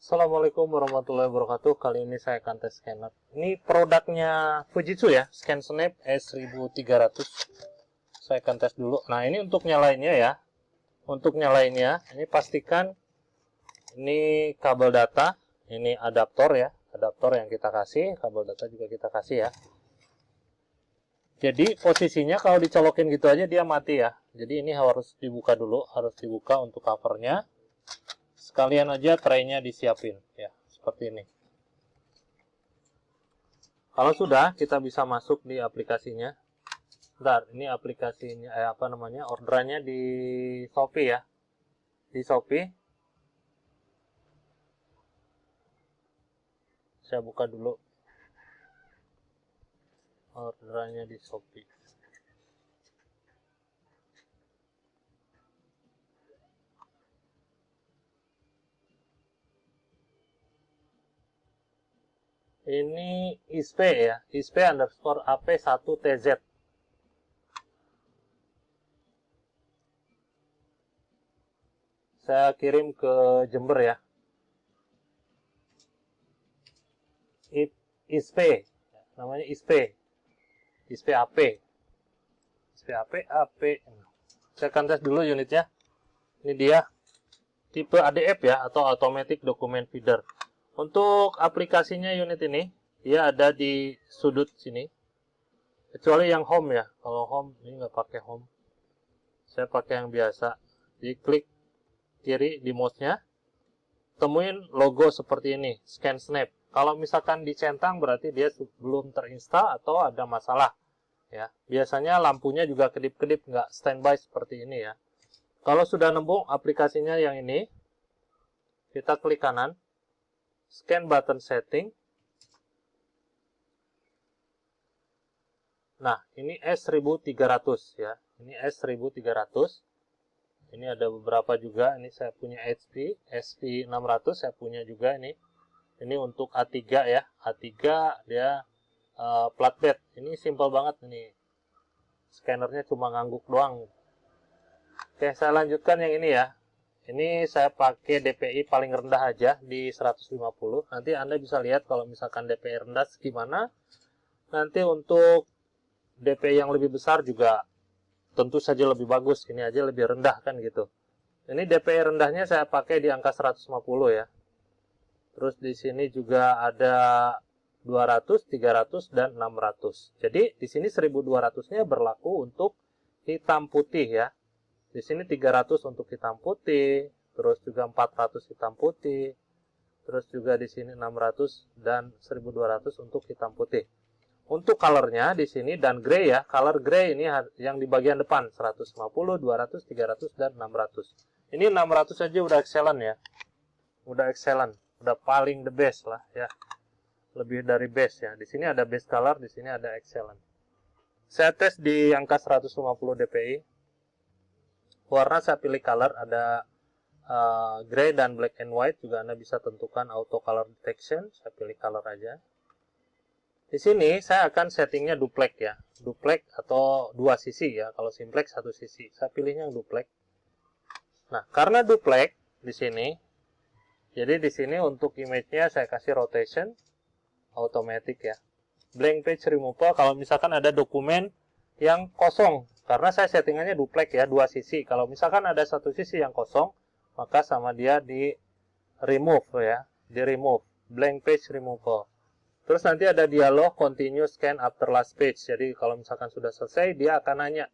Assalamualaikum warahmatullahi wabarakatuh. Kali ini saya akan tes scanner. Ini produknya Fujitsu ya, ScanSnap S1300. Saya akan tes dulu. Nah, ini untuk nyalainnya ya. Untuk nyalainnya, ini pastikan ini kabel data, ini adaptor ya. Adaptor yang kita kasih, kabel data juga kita kasih ya. Jadi posisinya kalau dicolokin gitu aja dia mati ya. Jadi ini harus dibuka dulu, harus dibuka untuk covernya. Sekalian aja traynya disiapin ya, seperti ini. Kalau sudah, kita bisa masuk di aplikasinya. Bentar, ini aplikasinya orderannya di Shopee ya. Di Shopee. Saya buka dulu. Orderannya di Shopee. Ini ISP ya, ISP_AP1TZ. Saya kirim ke Jember ya. ISP, namanya ISP. ISP AP. ISP AP. Saya akan tes dulu unitnya. Ini dia. Tipe ADF ya, atau Automatic Document Feeder. Untuk aplikasinya unit ini, dia ada di sudut sini. Kecuali yang home ya. Kalau home, ini nggak pakai home. Saya pakai yang biasa. Diklik kiri di mouse-nya. Temuin logo seperti ini, ScanSnap. Kalau misalkan dicentang, berarti dia belum terinstall atau ada masalah. Ya, biasanya lampunya juga kedip-kedip, nggak standby seperti ini ya. Kalau sudah nemu aplikasinya yang ini, kita klik kanan. Scan button setting. Nah, ini S1300 ya. Ini S1300. Ini ada beberapa juga. Ini saya punya HP, SP600 saya punya juga ini. Ini untuk A3 ya. A3 dia flatbed. Ini simple banget ini. Scannernya cuma ngangguk doang. Oke, saya lanjutkan yang ini ya. Ini saya pakai DPI paling rendah aja di 150. Nanti Anda bisa lihat kalau misalkan DPI rendah gimana. Nanti untuk DPI yang lebih besar juga tentu saja lebih bagus. Ini aja lebih rendah kan gitu. Ini DPI rendahnya saya pakai di angka 150 ya. Terus di sini juga ada 200, 300 dan 600. Jadi di sini 1200-nya berlaku untuk hitam putih ya. Di sini 300 untuk hitam putih, terus juga 400 hitam putih, terus juga di sini 600 dan 1200 untuk hitam putih. Untuk colornya di sini dan gray ya, color gray ini yang di bagian depan 150, 200, 300 dan 600. Ini 600 aja udah excellent ya. Udah excellent, udah paling the best lah ya. Lebih dari best ya. Di sini ada best color, di sini ada excellent. Saya tes di angka 150 dpi. Warna saya pilih color, ada gray dan black and white, juga Anda bisa tentukan auto color detection. Saya pilih color aja. Di sini saya akan settingnya duplex ya, duplex atau dua sisi ya. Kalau simplex satu sisi, saya pilihnya yang duplex. Nah, karena duplex di sini, jadi di sini untuk image-nya saya kasih rotation automatic ya. Blank page removal kalau misalkan ada dokumen yang kosong. Karena saya settingannya duplex ya, dua sisi. Kalau misalkan ada satu sisi yang kosong, maka sama dia di remove ya, di remove, blank page removal. Terus nanti ada dialog continue scan after last page. Jadi kalau misalkan sudah selesai, dia akan nanya.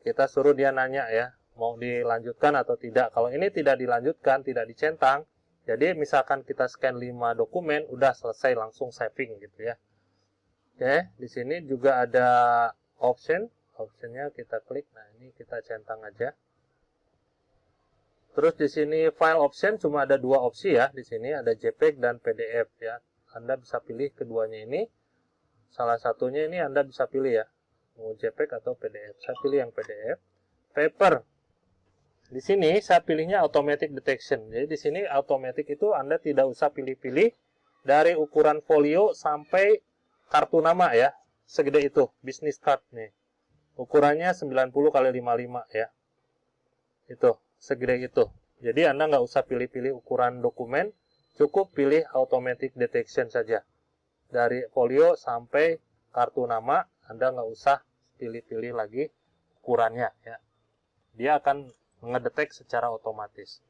Kita suruh dia nanya ya, mau dilanjutkan atau tidak. Kalau ini tidak dilanjutkan, tidak dicentang, jadi misalkan kita scan 5 dokumen, udah selesai langsung saving gitu ya. Oke, di sini juga ada option. Optionnya kita klik, nah ini kita centang aja. Terus di sini file option cuma ada dua opsi ya. Di sini ada JPEG dan PDF ya. Anda bisa pilih keduanya ini. Salah satunya ini Anda bisa pilih ya, mau JPEG atau PDF. Saya pilih yang PDF. Paper. Di sini saya pilihnya automatic detection. Jadi di sini automatic itu Anda tidak usah pilih-pilih dari ukuran folio sampai kartu nama ya. Segede itu, business card nih. Ukurannya 90 x 55 ya. Itu, segede itu. Jadi Anda nggak usah pilih-pilih ukuran dokumen. cukup pilih automatic detection saja. Dari folio sampai kartu nama, Anda nggak usah pilih-pilih lagi ukurannya ya. Dia akan ngedetek secara otomatis.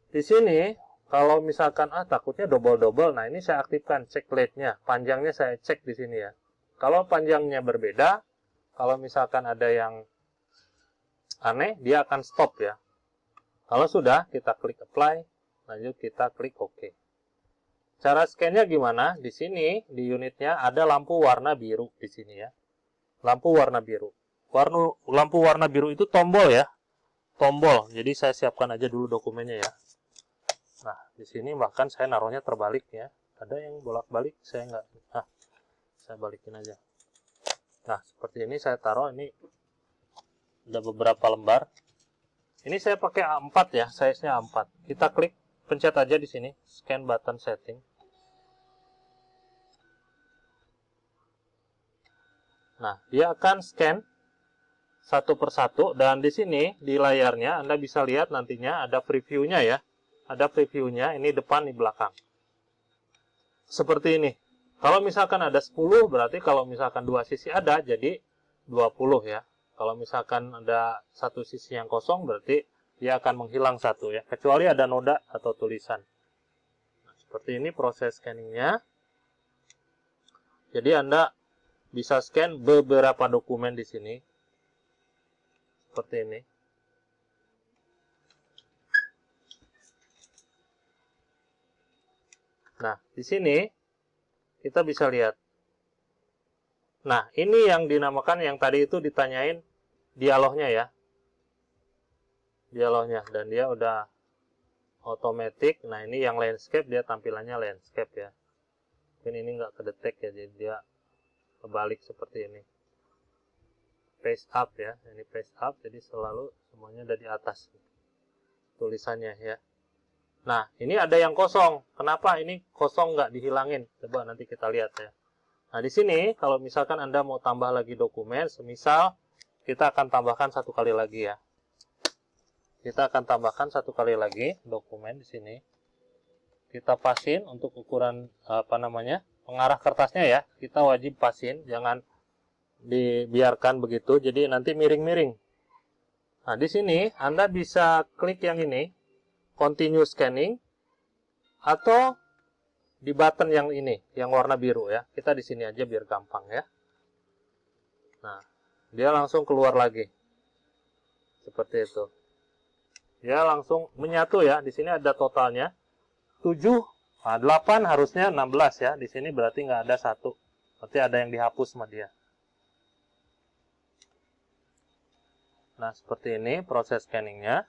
Di sini kalau misalkan takutnya double-double, nah ini saya aktifkan check length-nya, panjangnya saya cek di sini ya. Kalau panjangnya berbeda, kalau misalkan ada yang aneh, dia akan stop ya. Kalau sudah, kita klik apply, lanjut kita klik OK. Cara scan-nya gimana? Di sini, di unitnya ada lampu warna biru di sini ya. Lampu warna biru. Lampu warna biru itu tombol ya. Tombol. Jadi saya siapkan aja dulu dokumennya ya. Nah, di sini bahkan saya naruhnya terbalik ya. Ada yang bolak-balik, saya nggak. Nah, saya balikin aja. Nah, seperti ini saya taruh, ini ada beberapa lembar. Ini saya pakai A4 ya, size-nya A4. Kita klik, pencet aja di sini, scan button setting. Nah, dia akan scan satu persatu, dan di sini di layarnya Anda bisa lihat nantinya ada previewnya ya. Ada previewnya, ini depan, ini belakang. Seperti ini. Kalau misalkan ada 10, berarti kalau misalkan dua sisi ada, jadi 20 ya. Kalau misalkan ada satu sisi yang kosong, berarti dia akan menghilang satu ya. Kecuali ada noda atau tulisan. Nah, seperti ini proses scanningnya. Jadi Anda bisa scan beberapa dokumen di sini. Seperti ini. Nah, di sini kita bisa lihat. Nah, ini yang dinamakan, yang tadi itu ditanyain dialognya ya. Dialognya, dan dia udah otomatis. Nah, ini yang landscape, dia tampilannya landscape ya. Mungkin ini nggak kedetek ya, jadi dia kebalik seperti ini. Face up ya, ini face up, jadi selalu semuanya ada di atas tulisannya ya. Nah, ini ada yang kosong. Kenapa ini kosong nggak dihilangin? Coba nanti kita lihat ya. Nah, di sini kalau misalkan Anda mau tambah lagi dokumen, semisal kita akan tambahkan satu kali lagi ya. Kita akan tambahkan satu kali lagi dokumen di sini. Kita pasin untuk ukuran pengarah kertasnya ya. Kita wajib pasin, jangan dibiarkan begitu, jadi nanti miring-miring. Nah, di sini Anda bisa klik yang ini, continue scanning, atau di button yang ini, yang warna biru ya. Kita di sini aja biar gampang ya. Nah, dia langsung keluar lagi. Seperti itu. Dia langsung menyatu ya. Di sini ada totalnya 7, 8 harusnya 16 ya. Di sini berarti nggak ada 1. Berarti ada yang dihapus sama dia. Nah, seperti ini proses scanningnya.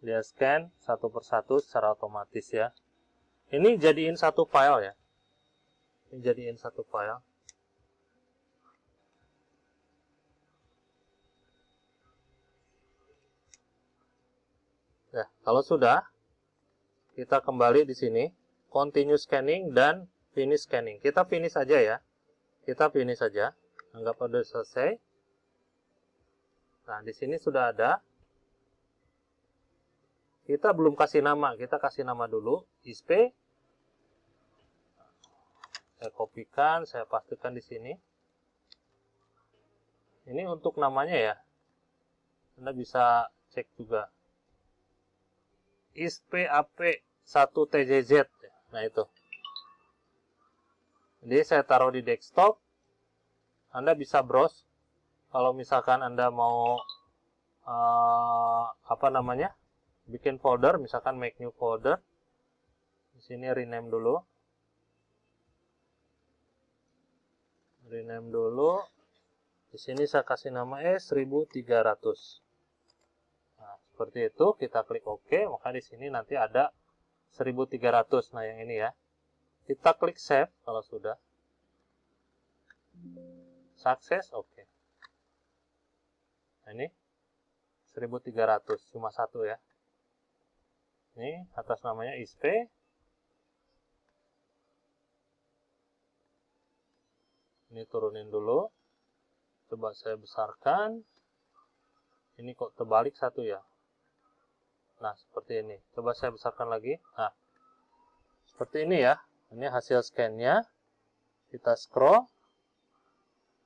Dia scan satu persatu secara otomatis ya. Ini jadiin satu file ya. Ini jadiin satu file. Ya, kalau sudah, kita kembali di sini, continue scanning dan finish scanning. Kita finish aja ya. Kita finish saja. Anggap udah selesai. Nah, di sini sudah ada. Kita belum kasih nama. Kita kasih nama dulu. ISP. Saya kopikan, saya pastikan di sini. Ini untuk namanya ya. Anda bisa cek juga. ISP AP1TJZ. Nah, itu. Jadi saya taruh di desktop. Anda bisa browse. Kalau misalkan Anda mau bikin folder, misalkan make new folder. Di sini rename dulu. Rename dulu. Di sini saya kasih nama S1300. Nah, seperti itu, kita klik OK, maka di sini nanti ada 1300. Nah, yang ini ya. Kita klik save kalau sudah. Sukses, oke. Nah, ini 1300, cuma satu ya. Ini atas namanya ISP. Ini turunin dulu. Coba saya besarkan. Ini kok terbalik satu ya. Nah, seperti ini. Coba saya besarkan lagi. Nah, seperti ini ya. Ini hasil scan-nya. Kita scroll.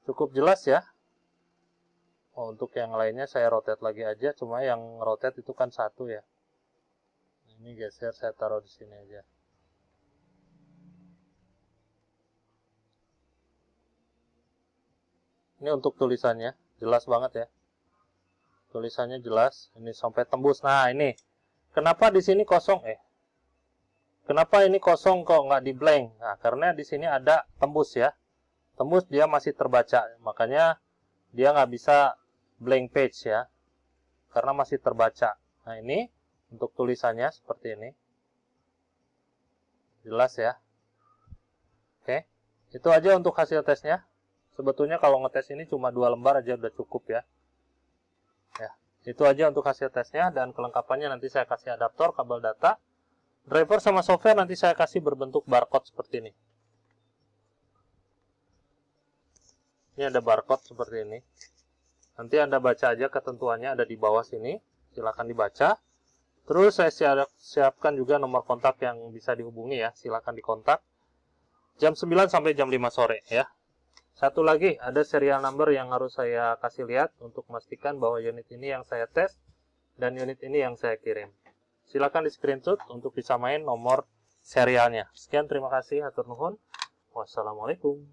Cukup jelas ya. Oh, untuk yang lainnya saya rotate lagi aja. Cuma yang rotate itu kan satu ya. Ini geser, saya taruh di sini aja. Ini untuk tulisannya. Jelas banget ya. Tulisannya jelas. Ini sampai tembus. Nah, ini. Kenapa di sini kosong? Kenapa ini kosong kok nggak di blank? Nah, karena di sini ada tembus ya. Tembus dia masih terbaca. Makanya dia nggak bisa blank page ya. Karena masih terbaca. Nah, ini untuk tulisannya seperti ini. Jelas ya. Oke. Itu aja untuk hasil tesnya. Sebetulnya kalau ngetes ini cuma 2 lembar aja udah cukup ya. Ya, itu aja untuk hasil tesnya, dan kelengkapannya nanti saya kasih adaptor, kabel data, driver sama software nanti saya kasih berbentuk barcode seperti ini. Ini ada barcode seperti ini. Nanti Anda baca aja ketentuannya, ada di bawah sini. Silakan dibaca. Terus saya siapkan juga nomor kontak yang bisa dihubungi ya. Silakan dikontak. Jam 9 sampai jam 5 sore ya. Satu lagi, ada serial number yang harus saya kasih lihat untuk memastikan bahwa unit ini yang saya tes dan unit ini yang saya kirim. Silakan di screenshot untuk disamain nomor serialnya. Sekian, terima kasih, hatur nuhun. Wassalamualaikum.